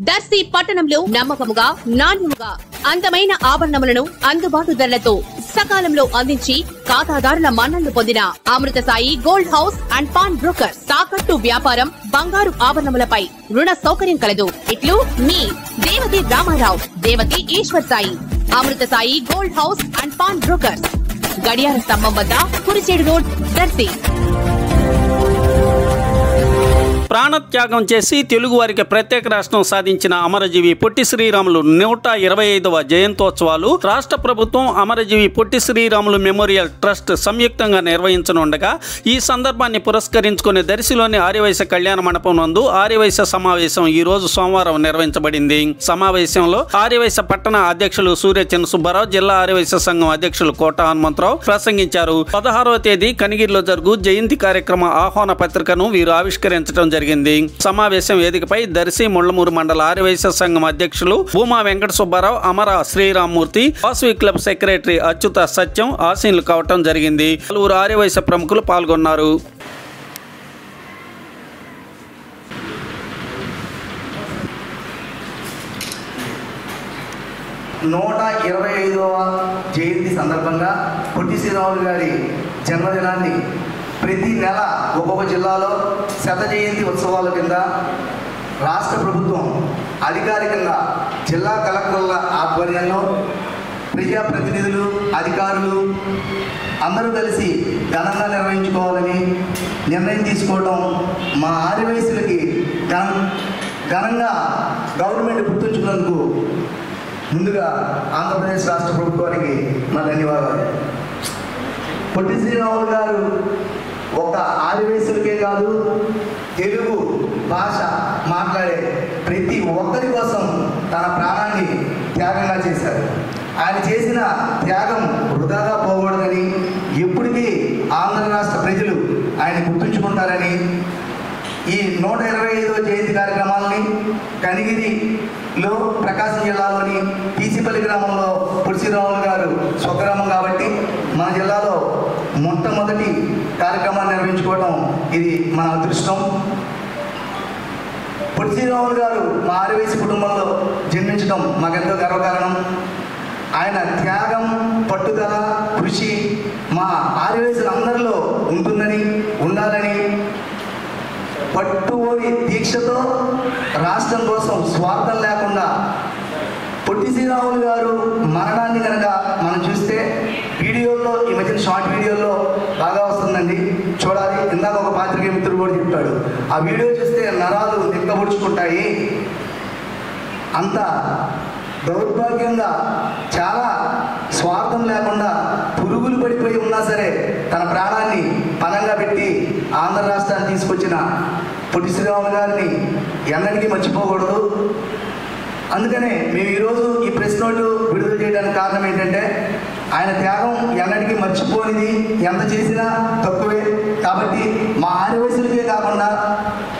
దర్శి పట్టణంలో నమ్మకముగా నాణ్యముగా అందమైన ఆభరణములను అందుబాటు ధరలతో సకాలంలో అందించి ఖాతాదారుల మన్ననలు పొందిన Amrutha Sai gold house and pawn broker. తాకట్టు వ్యాపారం, బంగారు ఆభరణములపై రుణ సౌకర్యం కలదు. ఇట్లు మీ Devathi Ramarao, Devathi Eswar Sai. Amrutha Sai gold house and pawn broker, గడియార స్తంభం వద్ద, కురిచేడు రోడ్, దర్శి. ప్రాణత్యాగం చేసి తెలుగు వారికి ప్రత్యేక రాష్ట్రం సాధించిన అమరజీవి పొట్టి శ్రీరాములు 125వ జయంతోత్సవాలు రాష్ట్ర ప్రభుత్వం అమరజీవి పొట్టి శ్రీరాములు మెమోరియల్ ట్రస్ట్ సంయుక్తంగా నిర్వహించనుండగా ఈ సందర్భాన్ని పురస్కరించుకుని దర్శిలోని ఆర్యవైశ్య కళ్యాణ మండపం నందు ఆర్యవైశ్య సమావేశం ఈ రోజు సోమవారం నిర్వహించబడింది. సమావేశంలో ఆర్యవైశ్య పట్టణ అధ్యక్షులు సూర్య చిన్న సుబ్బారావు, జిల్లా ఆర్యవైశ్య సంఘం అధ్యక్షులు కోట హనుమంతరావు ప్రసంగించారు. 16వ తేదీ కనిగిరిలో జరుగు జయంతి కార్యక్రమ ఆహ్వాన పత్రికను వీరు ఆవిష్కరించడం జరిగింది. సమావేశం వేదికపై దర్శి ముళ్లమూరు మండల ఆర్యవైశ్య సంఘం అధ్యక్షులు భూమా వెంకట సుబ్బారావు, అమర శ్రీరామ్మూర్తి, వాసవి క్లబ్ సెక్రటరీ అచ్యుత సత్యం ఆసీనులు కావటం జరిగింది. పలువురు ఆర్యవైశ్య ప్రముఖులు పాల్గొన్నారు. 125వ జయంతి సందర్భంగా పొట్టి శ్రీరాములు గారి జన్మదినాన్ని ప్రతి నెల ఒక్కొక్క జిల్లాలో శత జయంతి ఉత్సవాల కింద రాష్ట్ర ప్రభుత్వం అధికారికంగా జిల్లా కలెక్టర్ల ఆధ్వర్యంలో ప్రజాప్రతినిధులు, అధికారులు అందరూ కలిసి ఘనంగా నిర్వహించుకోవాలని నిర్ణయం తీసుకోవడం మా ఆర్యవైశ్యులకి ఘనంగా గవర్నమెంట్ గుర్తుంచుకున్నందుకు ముందుగా ఆంధ్రప్రదేశ్ రాష్ట్ర ప్రభుత్వానికి నా ధన్యవాదాలు. పొట్టి శ్రీరాములు గారు ఒక ఆర్యవైశ్యులకే కాదు, తెలుగు భాష మాట్లాడే ప్రతి ఒక్కరి కోసం తన ప్రాణాన్ని త్యాగంగా చేశారు. ఆయన చేసిన త్యాగం వృధాగా పోకూడదని, ఎప్పటికీ ఆంధ్ర రాష్ట్ర ప్రజలు ఆయన గుర్తుంచుకుంటారని ఈ 125వ జయంతి కార్యక్రమాలని కనిగిరిలో ప్రకాశం జిల్లాలోని పీసిపల్లి గ్రామంలో పొట్టి శ్రీరాములు గారు స్వగ్రామం కాబట్టి మన జిల్లాలో మొట్టమొదటి కార్యక్రమాన్ని నిర్వహించుకోవడం ఇది మన అదృష్టం. పొట్టి శ్రీరాములు గారు మా ఆర్యవైశ్య కుటుంబంలో జన్మించడం మాకెంతో గర్వకారణం. ఆయన త్యాగం, పట్టుదల, కృషి మా ఆర్యవైశ్యులందరిలో ఉంటుందని, ఉండాలని పట్టుబోని దీక్షతో రాష్ట్రం కోసం స్వార్థం లేకుండా పొట్టి శ్రీరాములు గారు మరణాన్ని కనుక మనం చూస్తే వీడియోల్లో, ఈ మధ్యన షార్ట్ వీడియోల్లో బాగా వస్తుందండి, చూడాలి. ఇందాక ఒక పాత్రికేయ మిత్రుడు కూడా చెప్పాడు, ఆ వీడియో చూస్తే నరాలు నిక్కబుడుచుకుంటాయి. అంత దౌర్భాగ్యంగా, చాలా స్వార్థం లేకుండా పురుగులు పడిపోయి ఉన్నా సరే తన ప్రాణాన్ని పణంగా పెట్టి ఆంధ్ర రాష్ట్రాన్ని తీసుకొచ్చిన పొట్టి శ్రీరాములు గారిని ఎన్నటికీ మర్చిపోకూడదు. అందుకనే మేము ఈరోజు ఈ ప్రెస్ నోటు విడుదల చేయడానికి కారణం ఏంటంటే ఆయన త్యాగం ఎన్నటికీ మర్చిపోనిది, ఎంత చేసినా తక్కువే. కాబట్టి మా ఆర్యవైశ్యులకే కాకుండా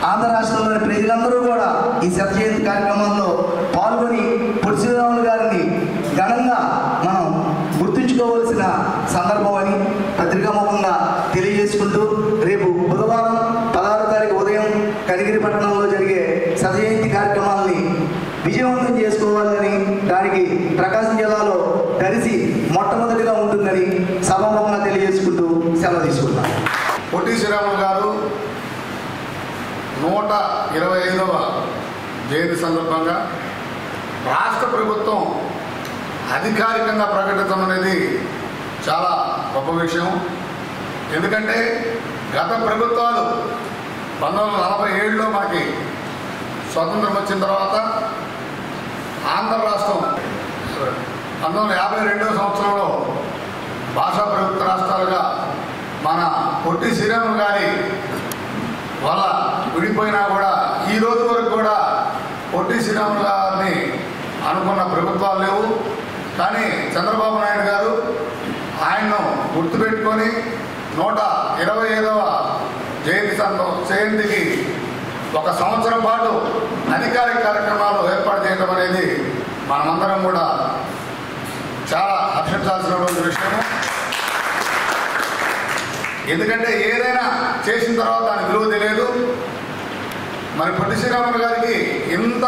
ఆంధ్ర రాష్ట్రంలోని ప్రజలందరూ కూడా ఈ శత జయంతి కార్యక్రమంలో పాల్గొని పొట్టి శ్రీరాములు గారిని ఘనంగా మనం గుర్తుంచుకోవాల్సిన సందర్భం అని పత్రికాముఖంగా తెలియజేసుకుంటూ, రేపు బుధవారం 16వ తారీఖు ఉదయం కనిగిరి పట్టణంలో జరిగే శత జయంతి కార్యక్రమాలని విజయవంతం చేసుకోవాలని, దానికి ప్రకాశం జిల్లాలో దర్శి మొట్టమొదటిగా ఉంటుందని సభాముఖంగా తెలియజేసుకుంటూ సెలవు తీసుకుంటాం. పొట్టి శ్రీరాములు గారు 125వ జయంతి సందర్భంగా రాష్ట్ర ప్రభుత్వం అధికారికంగా ప్రకటించడం అనేది చాలా గొప్ప విషయం. ఎందుకంటే గత ప్రభుత్వాలు 1947లో మనకి స్వతంత్రం వచ్చిన తర్వాత ఆంధ్ర రాష్ట్రం 1952వ సంవత్సరంలో భాషా ప్రభుత్వ రాష్ట్రాలుగా మన పొట్టి శ్రీరాములు గారి వల్ల విడిపోయినా కూడా ఈ రోజు వరకు కూడా పొట్టి శ్రీరాములు గారిని అనుకున్న ప్రభుత్వాలు లేవు. కానీ చంద్రబాబు నాయుడు గారు ఆయన్ను గుర్తుపెట్టుకొని 125వ జయంతికి ఒక సంవత్సరం పాటు అధికారిక కార్యక్రమాలు ఏర్పాటు చేయడం అనేది మనమందరం కూడా చాలా హర్షించాల్సినటువంటి విషయము. ఎందుకంటే ఏదైనా చేసిన తర్వాత దాని విలువ తెలియదు. మరి పొట్టి శ్రీరాములు గారికి ఇంత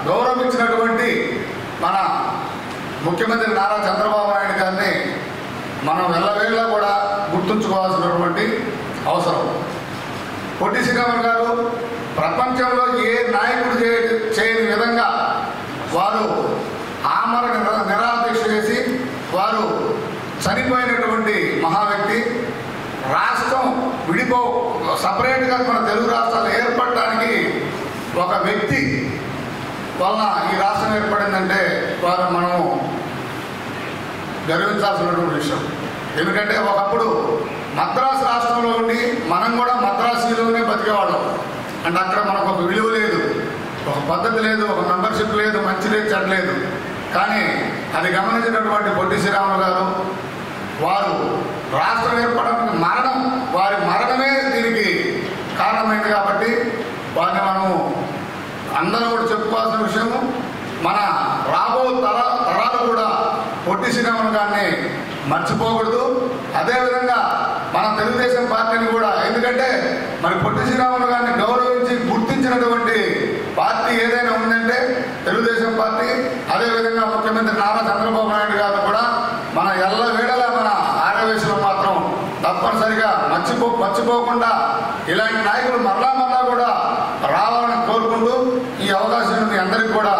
గౌరవం ఇచ్చినటువంటి మన ముఖ్యమంత్రి నారా చంద్రబాబు నాయుడు గారిని మనం వెళ్ళవేళ్ళ కూడా గుర్తుంచుకోవాల్సినటువంటి అవసరం. పొట్టి శ్రీరాములు గారు ప్రపంచంలో ఏ నాయకుడు చేయని విధంగా వారు ఆమర నిరాదీక్ష చేసి వారు చనిపోయినటువంటి మహా వ్యక్తి. రాష్ట్రం సపరేట్గా మన తెలుగు రాష్ట్రాలు ఏర్పడటానికి ఒక వ్యక్తి వలన ఈ రాష్ట్రం ఏర్పడిందంటే వారు మనము గర్వించాల్సినటువంటి విషయం. ఎందుకంటే ఒకప్పుడు మద్రాసు రాష్ట్రంలో ఉండి మనం కూడా మద్రాసులోనే బతికేవాళ్ళం. అంటే అక్కడ మనకు ఒక విలువ లేదు, ఒక పద్ధతి లేదు, ఒక మెంబర్షిప్ లేదు, మంచి లేదు, చెడ్డ లేదు. కానీ అది గమనించినటువంటి పొట్టి శ్రీరాములు గారు వారు రాష్ట్రం ఏర్పడడానికి వారి మరణమే దీనికి కారణమైంది. కాబట్టి వారిని మనము అందరూ కూడా చెప్పుకోవాల్సిన విషయము. మన రాబో తరాలు కూడా పొట్టి శ్రీరాములు గారిని మర్చిపోకూడదు. అదేవిధంగా మన తెలుగుదేశం పార్టీని కూడా, ఎందుకంటే మరి పొట్టి శ్రీరాములు గారిని గౌరవించి గుర్తించినటువంటి పార్టీ ఏదైనా ఉందంటే తెలుగుదేశం పార్టీ. అదేవిధంగా ముఖ్యమంత్రి నారా చంద్రబాబు నాయుడు గారు కూడా మన ఎల్లవేళలా మన ఆర్యవేశంలో మాత్రం తప్పనిసరిగా మర్చిపోకుండా ఇలాంటి నాయకులు మరలా కూడా రావాలని కోరుకుంటూ ఈ అవకాశాన్ని మీ అందరికీ కూడా